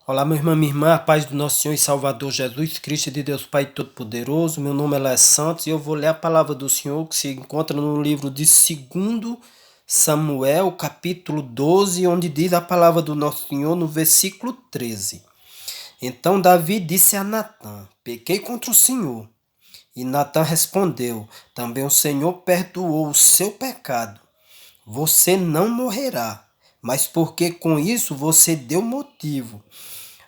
Olá, meu irmão, minha irmã, a paz do nosso Senhor e Salvador Jesus Cristo e de Deus Pai Todo-Poderoso. Meu nome é Léo Santos e eu vou ler a palavra do Senhor que se encontra no livro de 2 Samuel, capítulo 12, onde diz a palavra do nosso Senhor no versículo 13. Então Davi disse a Natã: Pequei contra o Senhor. E Natã respondeu: Também o Senhor perdoou o seu pecado. Você não morrerá, mas porque com isso você deu motivo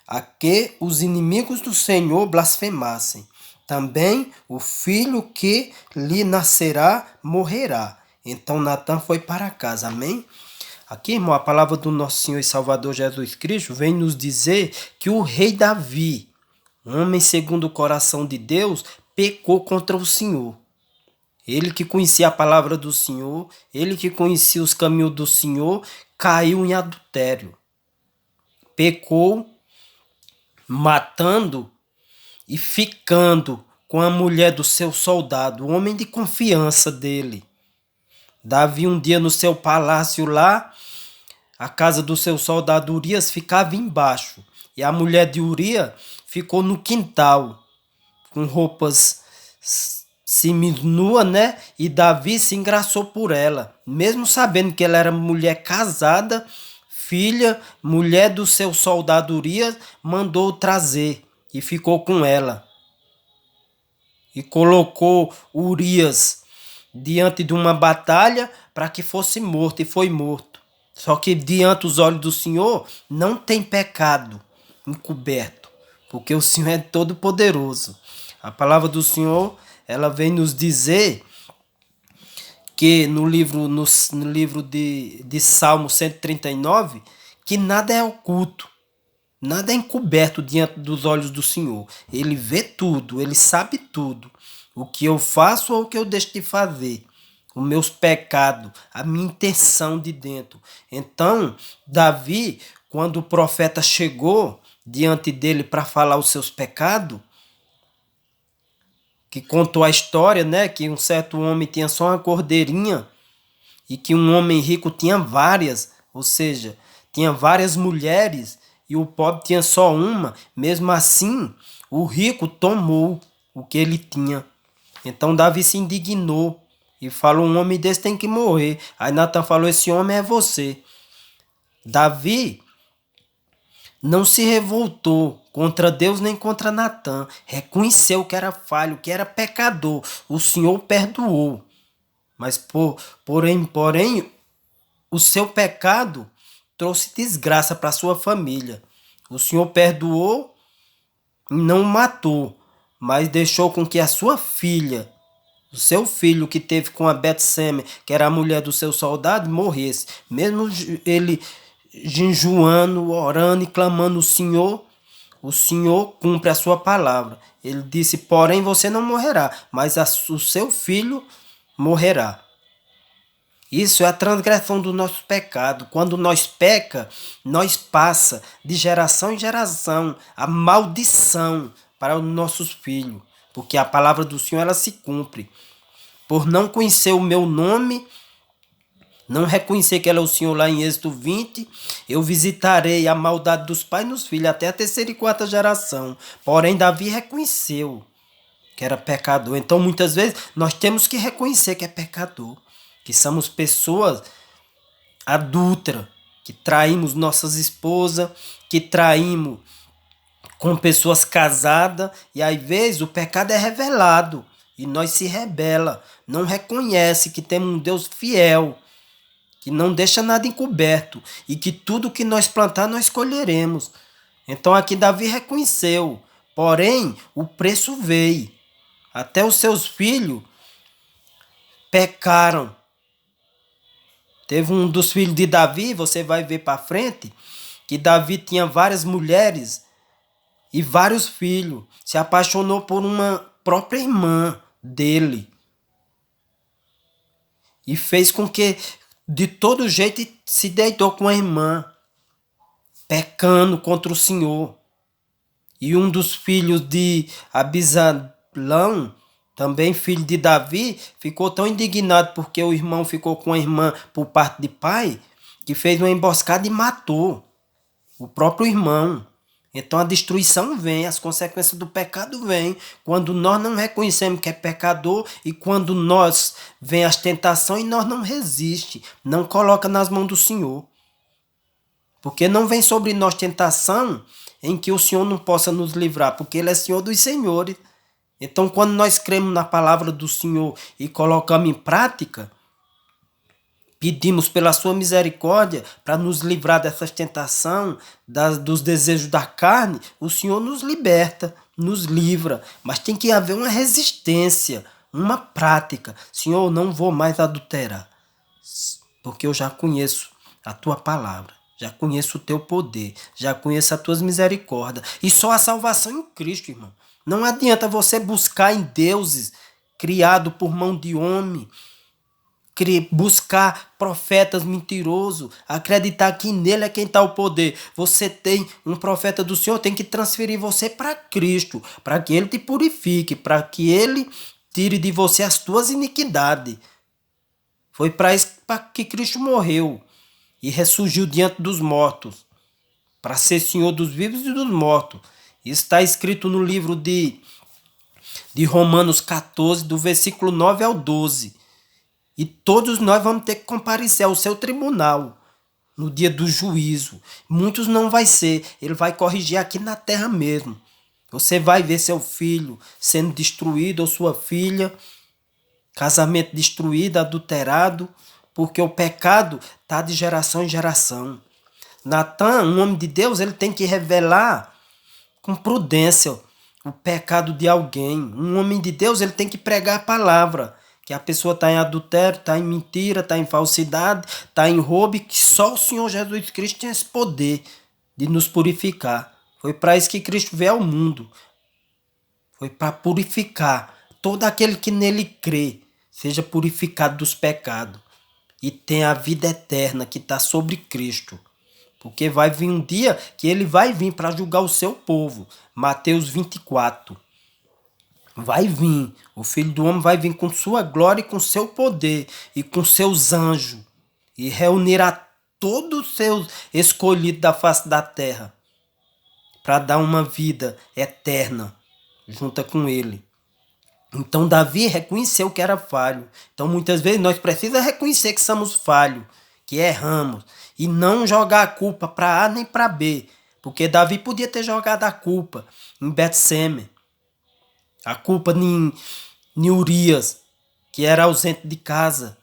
a que os inimigos do Senhor blasfemassem. Também o filho que lhe nascerá morrerá. Então Natã foi para casa. Amém? Aqui, irmão, a palavra do nosso Senhor e Salvador Jesus Cristo vem nos dizer que o rei Davi, homem segundo o coração de Deus, pecou contra o Senhor. Ele que conhecia a palavra do Senhor, ele que conhecia os caminhos do Senhor, caiu em adultério. Pecou matando e ficando com a mulher do seu soldado, o homem de confiança dele. Davi um dia no seu palácio lá, a casa do seu soldado Urias ficava embaixo e a mulher de Urias ficou no quintal com roupas seminua, né? E Davi se engraçou por ela, mesmo sabendo que ela era mulher casada, filha, mulher do seu soldado Urias, mandou trazer e ficou com ela. E colocou Urias diante de uma batalha para que fosse morto, e foi morto. Só que diante dos olhos do Senhor não tem pecado encoberto, porque o Senhor é todo poderoso. A palavra do Senhor, ela vem nos dizer que no livro de Salmo 139, que nada é oculto, nada é encoberto diante dos olhos do Senhor. Ele vê tudo, ele sabe tudo. O que eu faço ou o que eu deixo de fazer. Os meus pecados, a minha intenção de dentro. Então, Davi, quando o profeta chegou diante dele para falar os seus pecados, que contou a história, né, que um certo homem tinha só uma cordeirinha e que um homem rico tinha várias, ou seja, tinha várias mulheres e o pobre tinha só uma. Mesmo assim, o rico tomou o que ele tinha. Então Davi se indignou e falou: um homem desse tem que morrer. Aí Natan falou: esse homem é você. Davi não se revoltou contra Deus nem contra Natã. Reconheceu que era falho, que era pecador. O Senhor perdoou. Mas porém, o seu pecado trouxe desgraça para sua família. O Senhor perdoou e não o matou, mas deixou com que a sua filha, o seu filho que teve com a Betseme, que era a mulher do seu soldado, morresse. Mesmo ele jejuando, orando e clamando o Senhor cumpre a sua palavra. Ele disse: porém você não morrerá, mas o seu filho morrerá. Isso é a transgressão do nosso pecado. Quando nós peca, nós passa de geração em geração a maldição para os nossos filhos, porque a palavra do Senhor ela se cumpre. Por não conhecer o meu nome, não reconhecer que Ele é o Senhor lá em Êxodo 20, eu visitarei a maldade dos pais nos filhos até a terceira e quarta geração. Porém, Davi reconheceu que era pecador. Então, muitas vezes, nós temos que reconhecer que é pecador, que somos pessoas adúlteras, que traímos nossas esposas, que traímos com pessoas casadas, e às vezes o pecado é revelado e nós se rebela, não reconhece que temos um Deus fiel, que não deixa nada encoberto e que tudo que nós plantar nós colheremos. Então aqui Davi reconheceu, porém o preço veio. Até os seus filhos pecaram. Teve um dos filhos de Davi, você vai ver para frente, que Davi tinha várias mulheres e vários filhos. Se apaixonou por uma própria irmã dele. E fez com que, de todo jeito, se deitou com a irmã, pecando contra o Senhor. E um dos filhos de Abisalão, também filho de Davi, ficou tão indignado porque o irmão ficou com a irmã por parte de pai, que fez uma emboscada e matou o próprio irmão. Então a destruição vem, as consequências do pecado vêm quando nós não reconhecemos que é pecador e quando nós vem as tentações e nós não resiste, não coloca nas mãos do Senhor. Porque não vem sobre nós tentação em que o Senhor não possa nos livrar, porque Ele é Senhor dos senhores. Então quando nós cremos na palavra do Senhor e colocamos em prática, pedimos pela sua misericórdia para nos livrar dessas tentações, dos desejos da carne, o Senhor nos liberta, nos livra. Mas tem que haver uma resistência, uma prática. Senhor, eu não vou mais adulterar, porque eu já conheço a tua palavra, já conheço o teu poder, já conheço as tuas misericórdias. E só a salvação em Cristo, irmão. Não adianta você buscar em deuses criados por mão de homem, buscar profetas mentirosos, acreditar que nele é quem está o poder. Você tem um profeta do Senhor, tem que transferir você para Cristo, para que ele te purifique, para que ele tire de você as tuas iniquidades. Foi para isso que Cristo morreu e ressurgiu diante dos mortos, para ser Senhor dos vivos e dos mortos. Isso está escrito no livro de Romanos 14, do versículo 9 ao 12. E todos nós vamos ter que comparecer ao seu tribunal no dia do juízo. Muitos não vai ser, ele vai corrigir aqui na terra mesmo. Você vai ver seu filho sendo destruído ou sua filha, casamento destruído, adulterado, porque o pecado está de geração em geração. Natan, um homem de Deus, ele tem que revelar com prudência o pecado de alguém. Um homem de Deus, ele tem que pregar a palavra. Que a pessoa está em adultério, está em mentira, está em falsidade, está em roubo, e que só o Senhor Jesus Cristo tem esse poder de nos purificar. Foi para isso que Cristo veio ao mundo. Foi para purificar todo aquele que nele crê, seja purificado dos pecados e tenha a vida eterna que está sobre Cristo. Porque vai vir um dia que ele vai vir para julgar o seu povo. Mateus 24. Vai vir, o Filho do Homem vai vir com sua glória e com seu poder e com seus anjos e reunirá todos os seus escolhidos da face da terra para dar uma vida eterna junto com ele. Então Davi reconheceu que era falho. Então muitas vezes nós precisamos reconhecer que somos falhos, que erramos e não jogar a culpa para A nem para B, porque Davi podia ter jogado a culpa em Betseme. A culpa em Urias, que era ausente de casa.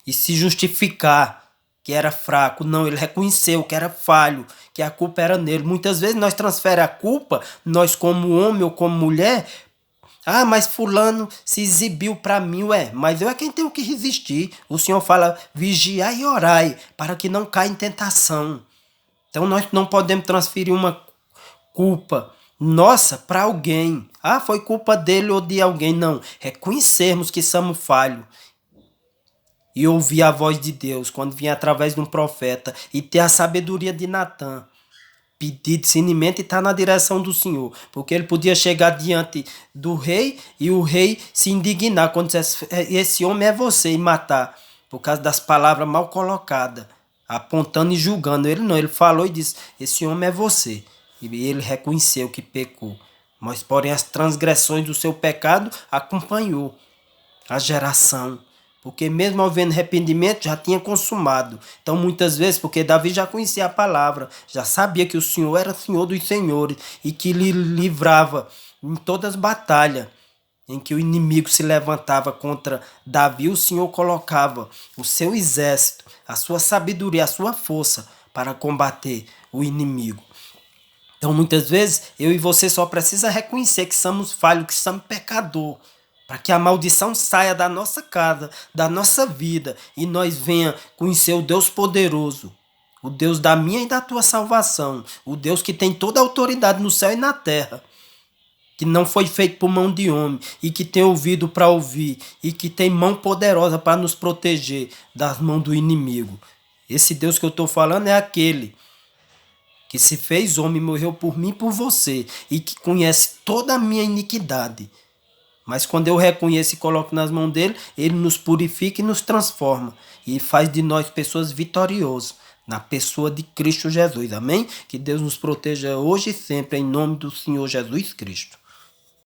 E se justificar que era fraco. Não, ele reconheceu que era falho, que a culpa era nele. Muitas vezes nós transferimos a culpa, nós como homem ou como mulher. Ah, mas fulano se exibiu para mim. Mas eu é quem tenho que resistir. O Senhor fala, vigiai e orai, para que não caia em tentação. Então nós não podemos transferir uma culpa nossa para alguém. Ah, foi culpa dele ou de alguém. Não, reconhecermos que somos falhos e ouvir a voz de Deus quando vier através de um profeta e ter a sabedoria de Natan. Pedir discernimento e estar na direção do Senhor. Porque ele podia chegar diante do rei e o rei se indignar quando dissesse, esse homem é você, e matar. Por causa das palavras mal colocadas, apontando e julgando. Ele não, ele falou e disse, esse homem é você. E ele reconheceu que pecou. Mas, porém, as transgressões do seu pecado acompanhou a geração. Porque mesmo havendo arrependimento, já tinha consumado. Então, muitas vezes, porque Davi já conhecia a palavra, já sabia que o Senhor era Senhor dos senhores e que lhe livrava em todas as batalhas em que o inimigo se levantava contra Davi, o Senhor colocava o seu exército, a sua sabedoria, a sua força para combater o inimigo. Então, muitas vezes, eu e você só precisa reconhecer que somos falhos, que somos pecadores, para que a maldição saia da nossa casa, da nossa vida, e nós venha conhecer o Deus poderoso, o Deus da minha e da tua salvação, o Deus que tem toda a autoridade no céu e na terra, que não foi feito por mão de homem, e que tem ouvido para ouvir, e que tem mão poderosa para nos proteger das mãos do inimigo. Esse Deus que eu estou falando é aquele que se fez homem, morreu por mim e por você, e que conhece toda a minha iniquidade. Mas quando eu reconheço e coloco nas mãos dele, ele nos purifica e nos transforma, e faz de nós pessoas vitoriosas, na pessoa de Cristo Jesus. Amém? Que Deus nos proteja hoje e sempre, em nome do Senhor Jesus Cristo.